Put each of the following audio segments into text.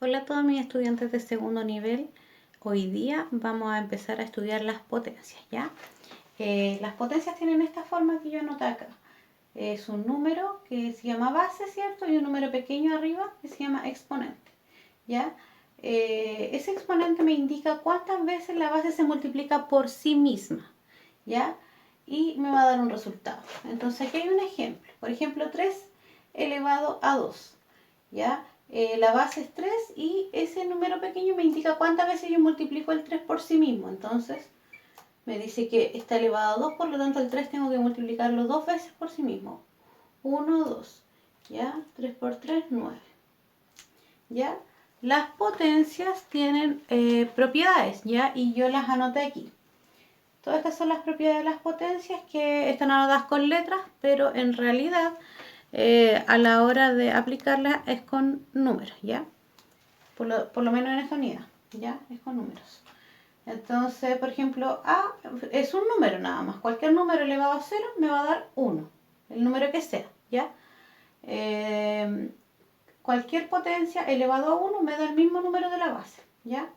Hola a todos mis estudiantes de segundo nivel. Hoy día vamos a empezar a estudiar las potencias, ¿ya? Las potencias tienen esta forma que yo anoté acá. Es un número que se llama base, ¿cierto? Y un número pequeño arriba que se llama exponente, ¿ya? Ese exponente me indica cuántas veces la base se multiplica por sí misma, ¿ya? Y me va a dar un resultado. Entonces aquí hay un ejemplo. Por ejemplo, 3 elevado a 2, ¿ya? La base es 3 y ese número pequeño me indica cuántas veces yo multiplico el 3 por sí mismo. Entonces me dice que está elevado a 2, por lo tanto el 3 tengo que multiplicarlo 2 veces por sí mismo. 1, 2, ¿ya? 3 por 3, 9. ¿Ya? Las potencias tienen propiedades, ¿ya? Y yo las anoté aquí. Todas estas son las propiedades de las potencias que están anotadas con letras, pero en realidad a la hora de aplicarlas es con números, ¿ya? Por lo menos en esta unidad, ¿ya? Es con números. Entonces, por ejemplo, A es un número nada más. Cualquier número elevado a 0 me va a dar 1, el número que sea, ¿ya? Cualquier potencia elevado a 1 me da el mismo número de la base, ¿ya?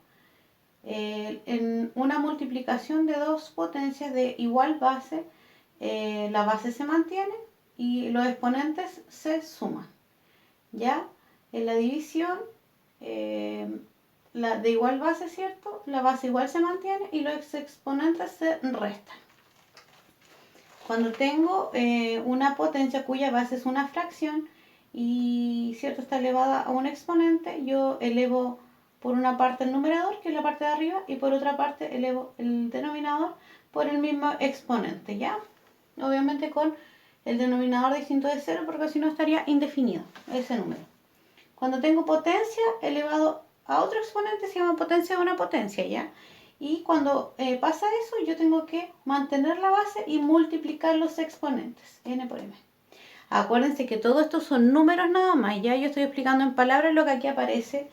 En una multiplicación de dos potencias de igual base, la base se mantiene y los exponentes se suman, ¿ya? En la división, la de igual base, ¿cierto? La base igual se mantiene y los exponentes se restan. Cuando tengo una potencia cuya base es una fracción y, ¿cierto?, está elevada a un exponente, yo elevo por una parte el numerador, que es la parte de arriba, y por otra parte elevo el denominador por el mismo exponente, ¿ya? Obviamente con el denominador distinto de 0, porque si no estaría indefinido ese número. Cuando tengo potencia elevado a otro exponente se llama potencia de una potencia, ¿ya? Y cuando pasa eso, yo tengo que mantener la base y multiplicar los exponentes, n por m. Acuérdense que todo esto son números nada más, ya yo estoy explicando en palabras lo que aquí aparece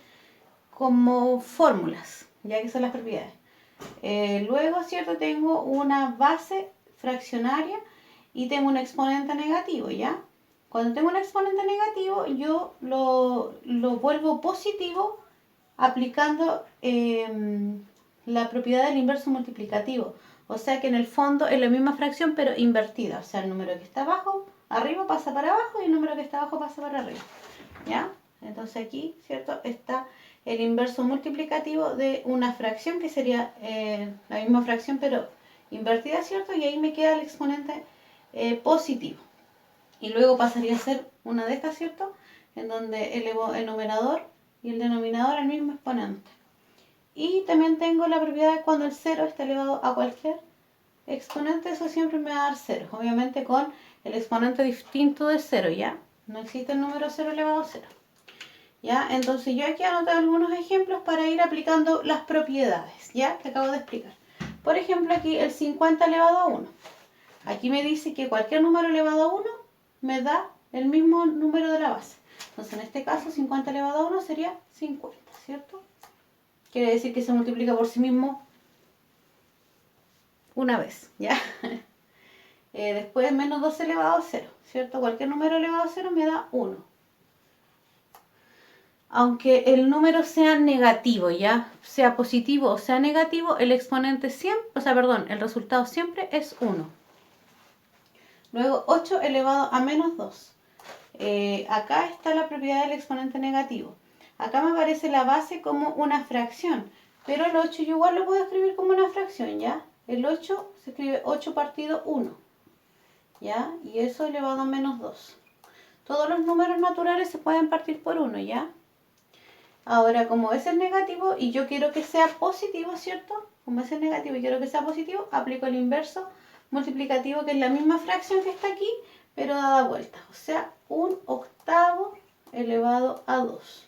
como fórmulas, ya que son las propiedades. Luego, ¿cierto? Tengo una base fraccionaria y tengo un exponente negativo, ¿ya? Cuando tengo un exponente negativo, yo lo vuelvo positivo aplicando la propiedad del inverso multiplicativo. O sea que en el fondo es la misma fracción, pero invertida. O sea, el número que está abajo, arriba pasa para abajo y el número que está abajo pasa para arriba, ¿ya? Entonces aquí, ¿cierto? Está el inverso multiplicativo de una fracción que sería la misma fracción pero invertida, ¿cierto? Y ahí me queda el exponente positivo. Y luego pasaría a ser una de estas, ¿cierto? En donde elevo el numerador y el denominador al mismo exponente. Y también tengo la propiedad de cuando el 0 está elevado a cualquier exponente, eso siempre me va a dar 0. Obviamente con el exponente distinto de 0, ¿ya? No existe el número 0 elevado a 0. ¿Ya? Entonces yo aquí anoté algunos ejemplos para ir aplicando las propiedades, ¿ya? Que acabo de explicar. Por ejemplo, aquí el 50 elevado a 1. Aquí me dice que cualquier número elevado a 1 me da el mismo número de la base. Entonces en este caso 50 elevado a 1 sería 50, ¿cierto? Quiere decir que se multiplica por sí mismo una vez, ¿ya? Después menos 2 elevado a 0, ¿cierto? Cualquier número elevado a 0 me da 1. Aunque el número sea negativo, ya sea positivo o sea negativo, el exponente siempre, el resultado siempre es 1. Luego 8 elevado a menos 2. Acá está la propiedad del exponente negativo. Acá me aparece la base como una fracción, pero el 8 yo igual lo puedo escribir como una fracción, ¿ya? El 8 se escribe 8 partido 1, ¿ya? Y eso elevado a menos 2. Todos los números naturales se pueden partir por 1, ¿ya? Ahora, como es el negativo y yo quiero que sea positivo, ¿cierto? Como es el negativo y quiero que sea positivo, aplico el inverso multiplicativo, que es la misma fracción que está aquí, pero dada vuelta. O sea, 1/8 elevado a 2.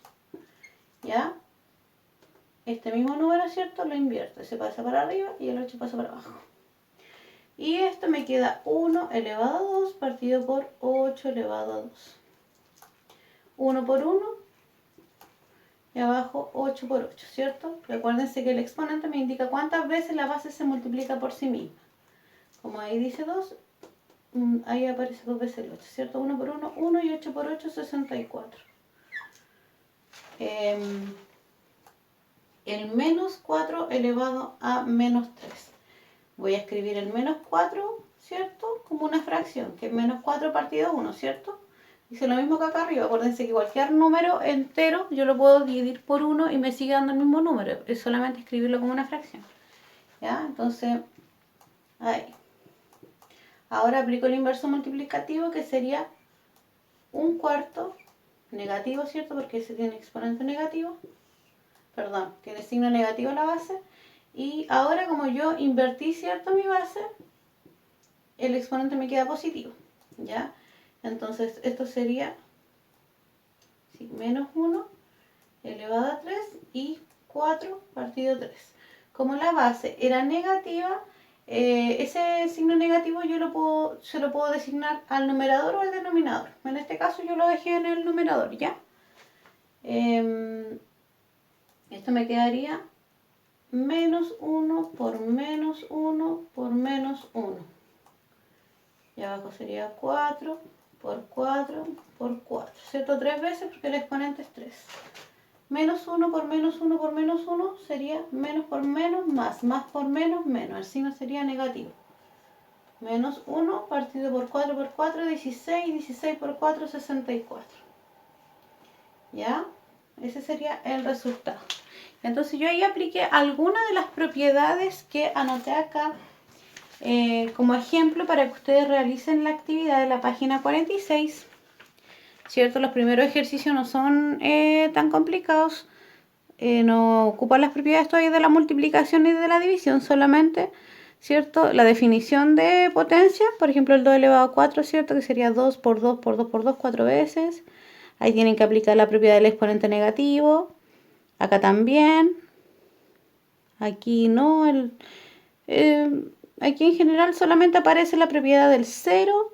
¿Ya? Este mismo número, ¿cierto? Lo invierto. Se pasa para arriba y el 8 pasa para abajo. Y esto me queda 1 elevado a 2 partido por 8 elevado a 2. 1 por 1. Y abajo 8 por 8, ¿cierto? Recuérdense que el exponente me indica cuántas veces la base se multiplica por sí misma. Como ahí dice 2, ahí aparece 2 veces el 8, ¿cierto? 1 por 1, 1 y 8 por 8, 64. el menos 4 elevado a menos 3. Voy a escribir el menos 4, ¿cierto? Como una fracción, que es menos 4 partido 1, ¿cierto? Hice lo mismo que acá arriba. Acuérdense que cualquier número entero yo lo puedo dividir por 1 y me sigue dando el mismo número. Es solamente escribirlo como una fracción. ¿Ya? Entonces, ahí. Ahora aplico el inverso multiplicativo, que sería un cuarto negativo, ¿cierto? Porque ese tiene exponente negativo. Perdón, tiene signo negativo la base. Y ahora como yo invertí, ¿cierto? Mi base, el exponente me queda positivo. ¿Ya? Entonces esto sería menos 1 elevado a 3 y 4 partido 3. Como la base era negativa, ese signo negativo se lo puedo designar al numerador o al denominador. En este caso yo lo dejé en el numerador, ¿ya? Esto me quedaría menos 1 por menos 1 por menos 1. Y abajo sería 4 por 4 por 4. ¿Cierto? 3 veces porque el exponente es 3. Menos 1 por menos 1 por menos 1 sería menos por menos más. Más por menos menos. El signo sería negativo. Menos 1 partido por 4 por 4, 16. 16 por 4, 64. ¿Ya? Ese sería el resultado. Entonces yo ahí apliqué algunas de las propiedades que anoté acá como ejemplo para que ustedes realicen la actividad de la página 46. ¿Cierto? Los primeros ejercicios no son tan complicados. No ocupan las propiedades todavía de la multiplicación y de la división, solamente, ¿cierto? La definición de potencia, por ejemplo, el 2 elevado a 4, ¿cierto? Que sería 2 por 2 por 2 por 2, 4 veces. Ahí tienen que aplicar la propiedad del exponente negativo. Acá también. Aquí no. Aquí en general solamente aparece la propiedad del cero,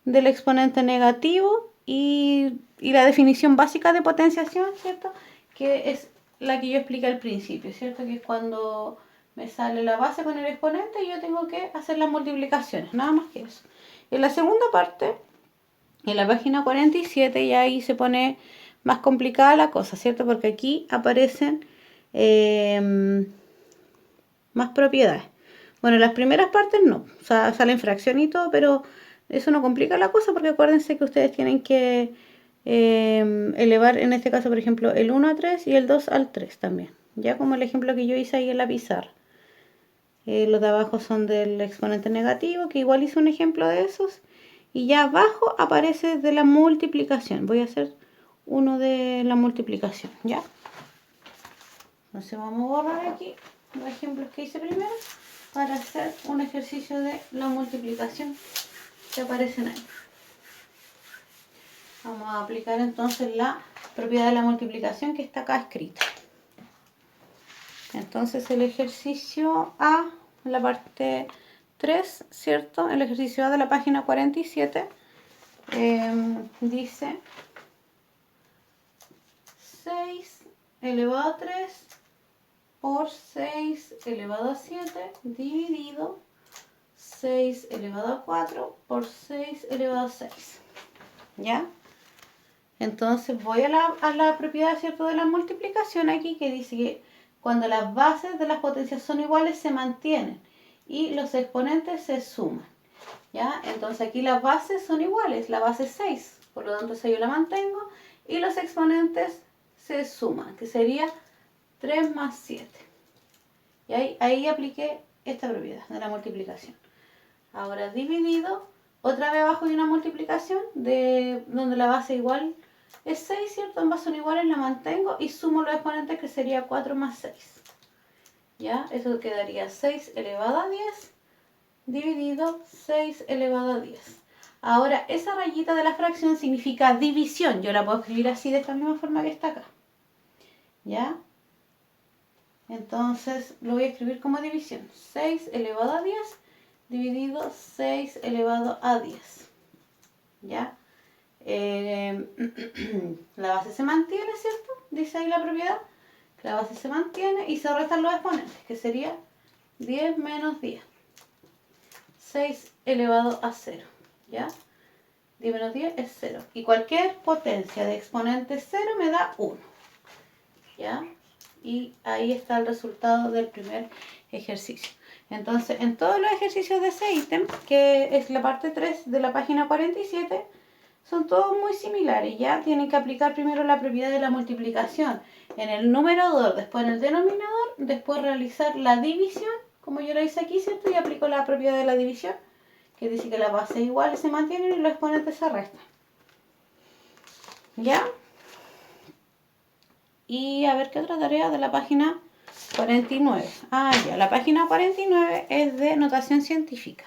del exponente negativo y la definición básica de potenciación, ¿cierto? Que es la que yo expliqué al principio, ¿cierto? Que es cuando me sale la base con el exponente y yo tengo que hacer las multiplicaciones, nada más que eso. En la segunda parte, en la página 47, ya ahí se pone más complicada la cosa, ¿cierto? Porque aquí aparecen más propiedades. Bueno, las primeras partes no, o sea, salen fracción y todo, pero eso no complica la cosa porque acuérdense que ustedes tienen que elevar, en este caso, por ejemplo, el 1 a 3 y el 2 al 3 también. Ya como el ejemplo que yo hice ahí en la pizarra. Los de abajo son del exponente negativo, que igual hice un ejemplo de esos. Y ya abajo aparece de la multiplicación. Voy a hacer uno de la multiplicación, ¿ya? Entonces vamos a borrar aquí los ejemplos que hice primero para hacer un ejercicio de la multiplicación que aparecen ahí. Vamos a aplicar entonces la propiedad de la multiplicación que está acá escrita. Entonces el ejercicio A, la parte 3, ¿cierto? El ejercicio A de la página 47 dice 6 elevado a 3 por 6 elevado a 7 dividido 6 elevado a 4 por 6 elevado a 6. ¿Ya? Entonces voy a la propiedad, ¿cierto?, de la multiplicación aquí, que dice que cuando las bases de las potencias son iguales se mantienen y los exponentes se suman. ¿Ya? Entonces aquí las bases son iguales, la base es 6, por lo tanto esa yo la mantengo y los exponentes se suman, que sería 3 más 7. Y ahí apliqué esta propiedad de la multiplicación. Ahora dividido, otra vez abajo hay una multiplicación de donde la base igual es 6, ¿cierto? Ambas son iguales, la mantengo y sumo los exponentes, que sería 4 más 6. ¿Ya? Eso quedaría 6 elevado a 10 dividido 6 elevado a 10. Ahora, esa rayita de la fracción significa división. Yo la puedo escribir así, de esta misma forma que está acá. ¿Ya? Entonces, lo voy a escribir como división. 6 elevado a 10 dividido 6 elevado a 10. ¿Ya? La base se mantiene, ¿cierto? Dice ahí la propiedad. La base se mantiene y se restan los exponentes, que sería 10 menos 10. 6 elevado a 0. ¿Ya? 10 menos 10 es 0. Y cualquier potencia de exponente 0 me da 1. ¿Ya? y ahí está el resultado del primer ejercicio. Entonces, en todos los ejercicios de ese ítem, que es la parte 3 de la página 47, son todos muy similares. Ya tienen que aplicar primero la propiedad de la multiplicación en el numerador, después en el denominador, después realizar la división, como yo lo hice aquí, ¿cierto? Y aplico la propiedad de la división, que dice que las bases iguales se mantienen y los exponentes se restan. ¿Ya? Y a ver qué otra tarea de la página 49. Ah, ya, la página 49 es de notación científica.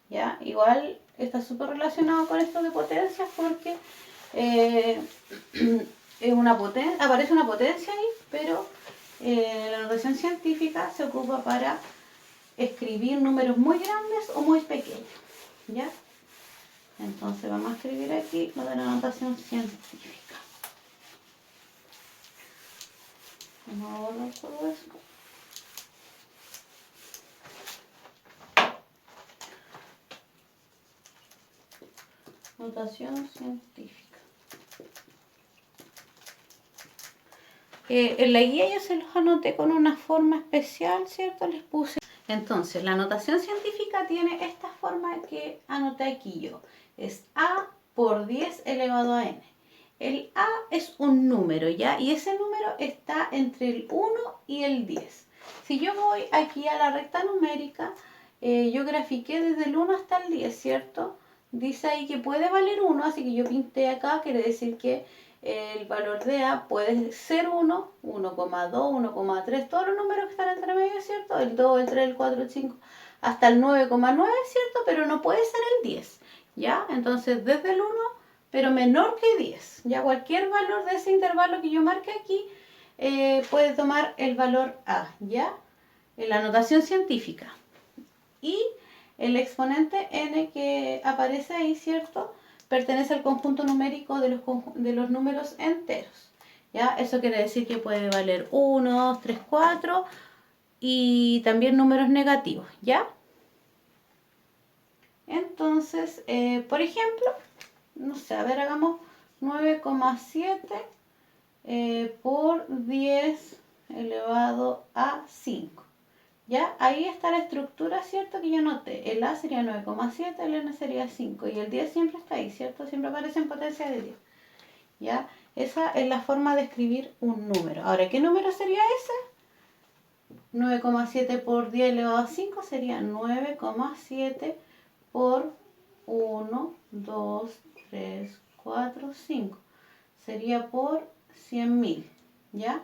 ¿Ya? Igual está súper relacionado con esto de potencias porque es aparece una potencia ahí, pero la notación científica se ocupa para escribir números muy grandes o muy pequeños. ¿Ya? Entonces vamos a escribir aquí lo de la notación científica. Vamos a borrar todo esto. Notación científica. En la guía yo se los anoté con una forma especial, ¿cierto? Les puse. Entonces, la notación científica tiene esta forma que anoté aquí yo. Es A por 10 elevado a n. El A es un número, ¿ya? Y ese número está entre el 1 y el 10. Si yo voy aquí a la recta numérica, yo grafiqué desde el 1 hasta el 10, ¿cierto? Dice ahí que puede valer 1, así que yo pinté acá, quiere decir que el valor de A puede ser 1, 1,2, 1,3, todos los números que están entre medio, ¿cierto? El 2, el 3, el 4, el 5, hasta el 9,9, ¿cierto? Pero no puede ser el 10, ¿ya? Entonces, desde el 1, pero menor que 10, ¿ya? Cualquier valor de ese intervalo que yo marque aquí puede tomar el valor A, ¿ya? En la notación científica. Y el exponente n que aparece ahí, ¿cierto? Pertenece al conjunto numérico de los números enteros. ¿Ya? Eso quiere decir que puede valer 1, 2, 3, 4 y también números negativos, ¿ya? Entonces, por ejemplo, no sé, a ver, hagamos 9,7 por 10 elevado a 5. ¿Ya? Ahí está la estructura, ¿cierto? Que yo noté. El A sería 9,7, el N sería 5 y el 10 siempre está ahí, ¿cierto? Siempre aparece en potencia de 10. ¿Ya? Esa es la forma de escribir un número. Ahora, ¿qué número sería ese? 9,7 por 10 elevado a 5 sería 9,7 por 1, 2, 3, 4, 5. Sería por 100.000, ¿ya?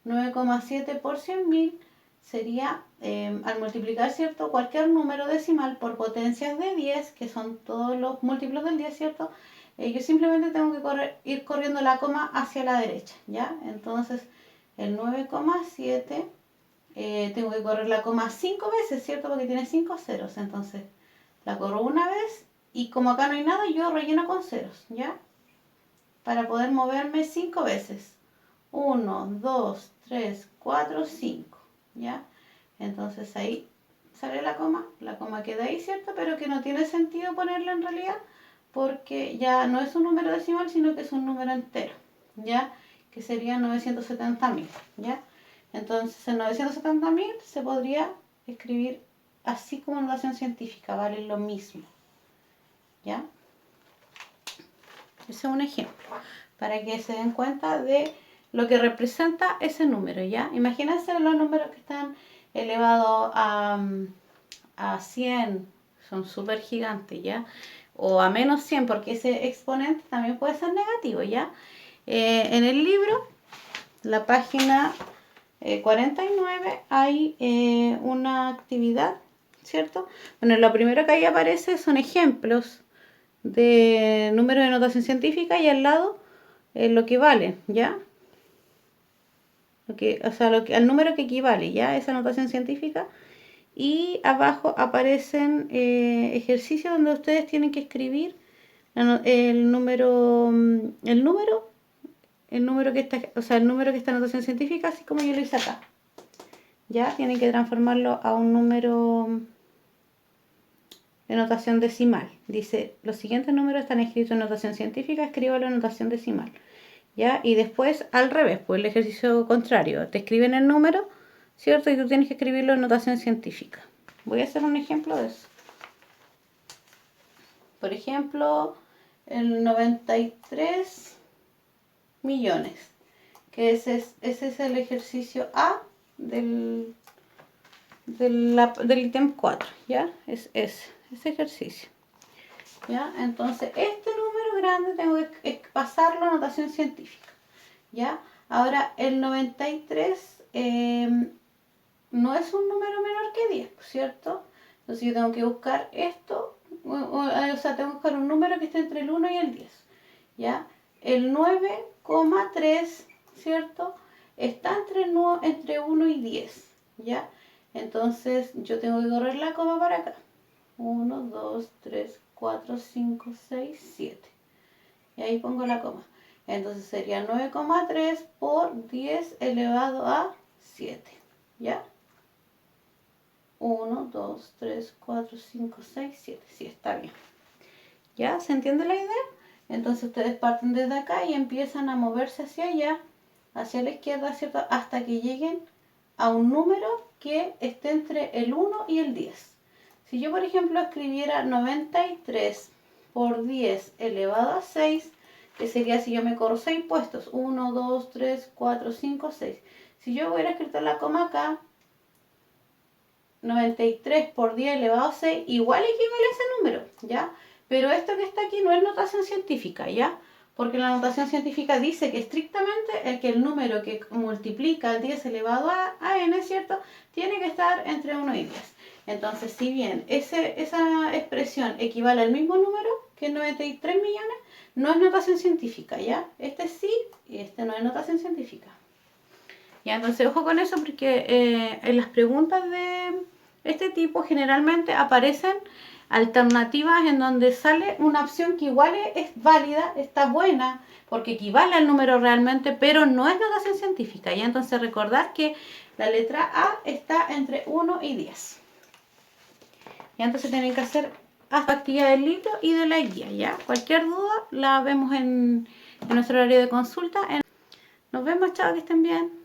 9,7 por 100.000 sería, al multiplicar, ¿cierto? Cualquier número decimal por potencias de 10, que son todos los múltiplos del 10, ¿cierto? Yo simplemente tengo que ir corriendo la coma hacia la derecha, ¿ya? Entonces, el 9,7, tengo que correr la coma 5 veces, ¿cierto? Porque tiene 5 ceros. Entonces, la corro una vez y como acá no hay nada, yo relleno con ceros, ¿ya? Para poder moverme 5 veces. 1, 2, 3, 4, 5, ¿ya? Entonces ahí sale la coma queda ahí, ¿cierto? Pero que no tiene sentido ponerla en realidad porque ya no es un número decimal, sino que es un número entero, ¿ya? Que sería 970.000, ¿ya? Entonces el 970.000 se podría escribir así como notación científica, vale lo mismo, ¿ya? Ese es un ejemplo, para que se den cuenta de lo que representa ese número, ¿ya? Imagínense los números que están elevados a 100, son súper gigantes, ¿ya? O a menos 100, porque ese exponente también puede ser negativo, ¿ya? En el libro, la página 49, hay una actividad, ¿cierto? Bueno, lo primero que ahí aparece son ejemplos de números de notación científica y al lado lo que vale, ¿ya? Al número que equivale, ¿ya? Esa notación científica. Y abajo aparecen ejercicios donde ustedes tienen que escribir el número que está, el número que está en notación científica, así como yo lo hice acá. Ya tienen que transformarlo a un número de notación decimal. Dice, los siguientes números están escritos en notación científica, escríbalo en notación decimal. ¿ya? Y después al revés, pues el ejercicio contrario. Te escriben el número, ¿cierto? Y tú tienes que escribirlo en notación científica. Voy a hacer un ejemplo de eso. Por ejemplo, el 93 millones, que ese es el ejercicio A del ítem 4, ¿ya? Es ese ejercicio. ¿Ya? Entonces, este número grande tengo que pasarlo a notación científica, ¿ya? Ahora, el 93 no es un número menor que 10, ¿cierto? Entonces, yo tengo que buscar esto, o sea, tengo que buscar un número que esté entre el 1 y el 10, ¿ya? El 9,3, ¿cierto? Está entre 1 y 10, ¿ya? Entonces, yo tengo que correr la coma para acá. 1, 2, 3, 4, 5, 6, 7. Y ahí pongo la coma. Entonces sería 9,3 por 10 elevado a 7. ¿Ya? 1, 2, 3, 4, 5, 6, 7. Sí, está bien. ¿Ya? ¿Se entiende la idea? Entonces ustedes parten desde acá y empiezan a moverse hacia allá, hacia la izquierda, ¿cierto? Hasta que lleguen a un número que esté entre el 1 y el 10. Si yo, por ejemplo, escribiera 93 por 10 elevado a 6, que sería si yo me corro 6 puestos, 1, 2, 3, 4, 5, 6. Si yo hubiera escrito la coma acá, 93 por 10 elevado a 6, igual equivale a ese número, ¿ya? Pero esto que está aquí no es notación científica, ¿ya? Porque la notación científica dice que estrictamente el número que multiplica el 10 elevado a n, ¿cierto? Tiene que estar entre 1 y 10. Entonces, si bien esa expresión equivale al mismo número que 93 millones, no es notación científica, ¿ya? Este sí y este no es notación científica. Ya, entonces ojo con eso porque en las preguntas de este tipo generalmente aparecen alternativas en donde sale una opción que igual es válida, está buena, porque equivale al número realmente, pero no es notación científica. ¿Ya? Entonces recordar que la letra A está entre 1 y 10. ¿Ya? Entonces tienen que hacer hasta actividad del libro y de la guía. ¿Ya? Cualquier duda la vemos en nuestro horario de consulta. Nos vemos, chao, que estén bien.